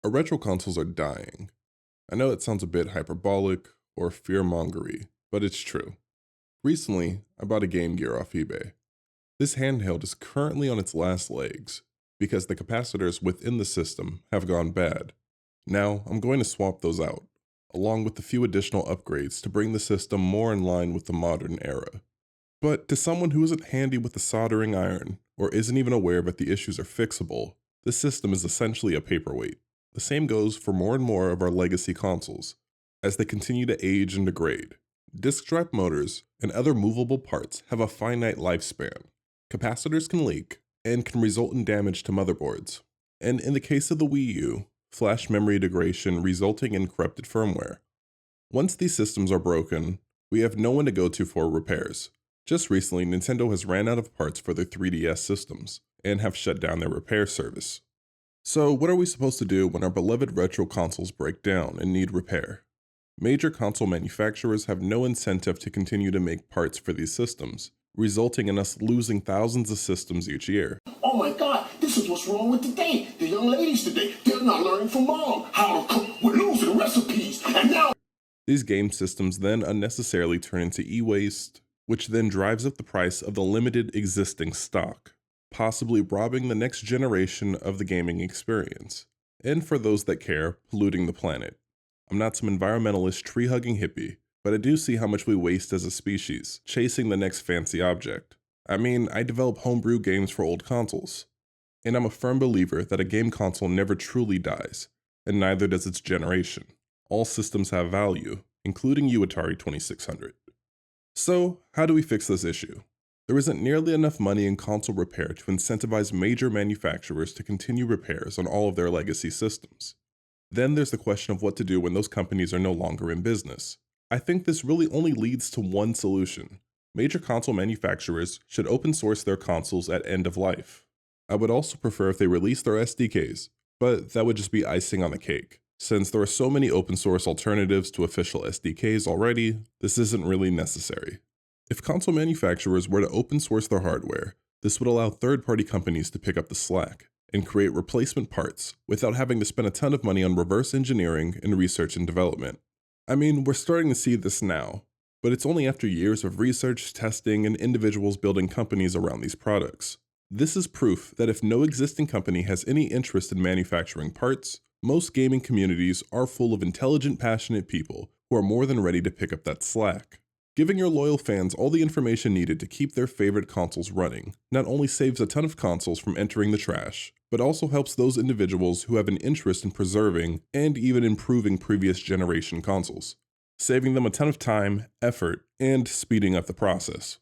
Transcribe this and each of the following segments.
Our retro consoles are dying. I know it sounds a bit hyperbolic or fear-mongery, but it's true. Recently, I bought a Game Gear off eBay. This handheld is currently on its last legs because the capacitors within the system have gone bad. Now, I'm going to swap those out, along with a few additional upgrades to bring the system more in line with the modern era. But to someone who isn't handy with a soldering iron, or isn't even aware that the issues are fixable, this system is essentially a paperweight. The same goes for more and more of our legacy consoles. As they continue to age and degrade, disk drive motors and other movable parts have a finite lifespan. Capacitors can leak and can result in damage to motherboards. And in the case of the Wii U, flash memory degradation resulting in corrupted firmware. Once these systems are broken, we have no one to go to for repairs. Just recently, Nintendo has ran out of parts for their 3DS systems and have shut down their repair service. So what are we supposed to do when our beloved retro consoles break down and need repair? Major console manufacturers have no incentive to continue to make parts for these systems, resulting in us losing thousands of systems each year. Oh my God, this is what's wrong with today. The young ladies today, they're not learning from mom how to cook. We're losing recipes. And now These game systems then unnecessarily turn into e-waste, which then drives up the price of the limited existing stock, possibly robbing the next generation of the gaming experience. And for those that care, polluting the planet. I'm not some environmentalist tree-hugging hippie, but I do see how much we waste as a species, chasing the next fancy object. I mean, I develop homebrew games for old consoles. And I'm a firm believer that a game console never truly dies, and neither does its generation. All systems have value, including you, Atari 2600. So, how do we fix this issue? There isn't nearly enough money in console repair to incentivize major manufacturers to continue repairs on all of their legacy systems. Then there's the question of what to do when those companies are no longer in business. I think this really only leads to one solution. Major console manufacturers should open source their consoles at end of life. I would also prefer if they release their SDKs, but that would just be icing on the cake. Since there are so many open source alternatives to official SDKs already, this isn't really necessary. If console manufacturers were to open source their hardware, this would allow third-party companies to pick up the slack and create replacement parts without having to spend a ton of money on reverse engineering and research and development. I mean, we're starting to see this now, but it's only after years of research, testing, and individuals building companies around these products. This is proof that if no existing company has any interest in manufacturing parts, most gaming communities are full of intelligent, passionate people who are more than ready to pick up that slack. Giving your loyal fans all the information needed to keep their favorite consoles running not only saves a ton of consoles from entering the trash, but also helps those individuals who have an interest in preserving and even improving previous generation consoles, saving them a ton of time, effort, and speeding up the process.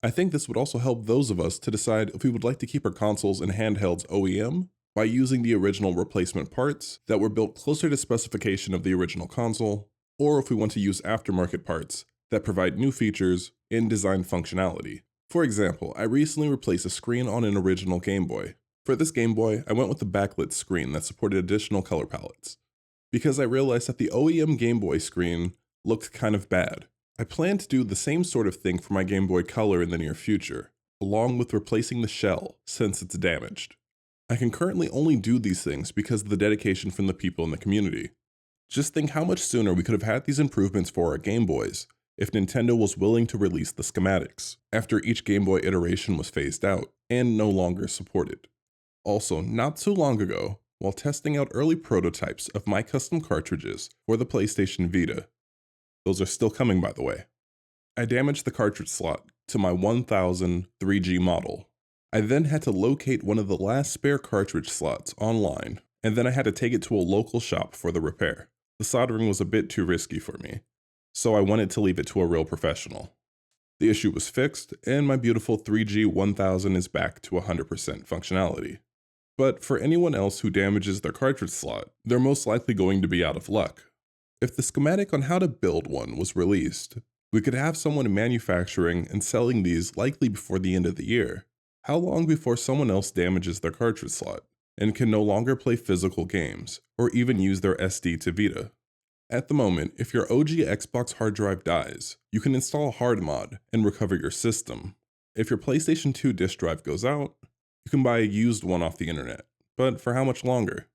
I think this would also help those of us to decide if we would like to keep our consoles and handhelds OEM by using the original replacement parts that were built closer to specification of the original console, or if we want to use aftermarket parts that provide new features and design functionality. For example, I recently replaced a screen on an original Game Boy. For this Game Boy, I went with the backlit screen that supported additional color palettes, because I realized that the OEM Game Boy screen looked kind of bad. I plan to do the same sort of thing for my Game Boy Color in the near future, along with replacing the shell since it's damaged. I can currently only do these things because of the dedication from the people in the community. Just think how much sooner we could have had these improvements for our Game Boys if Nintendo was willing to release the schematics after each Game Boy iteration was phased out and no longer supported. Also, not too long ago, while testing out early prototypes of my custom cartridges for the PlayStation Vita, those are still coming by the way, I damaged the cartridge slot to my 1000 3G model. I then had to locate one of the last spare cartridge slots online, and then I had to take it to a local shop for the repair. The soldering was a bit too risky for me, so I wanted to leave it to a real professional. The issue was fixed, and my beautiful 3G 1000 is back to 100% functionality. But for anyone else who damages their cartridge slot, they're most likely going to be out of luck. If the schematic on how to build one was released, we could have someone manufacturing and selling these likely before the end of the year. How long before someone else damages their cartridge slot and can no longer play physical games or even use their SD to Vita? At the moment, if your OG Xbox hard drive dies, you can install a hard mod and recover your system. If your PlayStation 2 disk drive goes out, you can buy a used one off the internet, but for how much longer?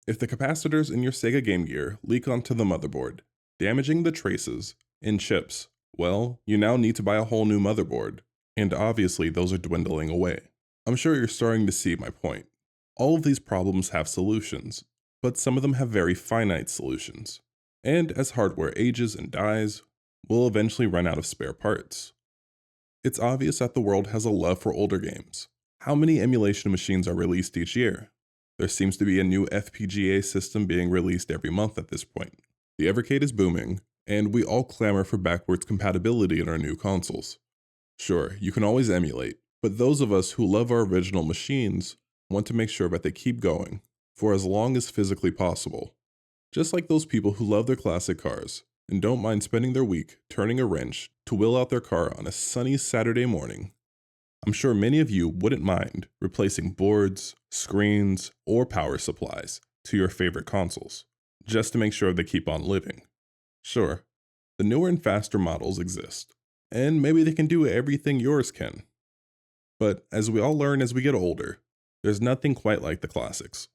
If the capacitors in your Sega Game Gear leak onto the motherboard, damaging the traces and chips, well, you now need to buy a whole new motherboard, and obviously those are dwindling away. I'm sure you're starting to see my point. All of these problems have solutions, but some of them have very finite solutions. And as hardware ages and dies, we'll eventually run out of spare parts. It's obvious that the world has a love for older games. How many emulation machines are released each year? There seems to be a new FPGA system being released every month at this point. The Evercade is booming, and we all clamor for backwards compatibility in our new consoles. Sure, you can always emulate, but those of us who love our original machines want to make sure that they keep going for as long as physically possible. Just like those people who love their classic cars and don't mind spending their week turning a wrench to wheel out their car on a sunny Saturday morning. I'm sure many of you wouldn't mind replacing boards, screens, or power supplies to your favorite consoles, just to make sure they keep on living. Sure, the newer and faster models exist, and maybe they can do everything yours can. But as we all learn as we get older, there's nothing quite like the classics.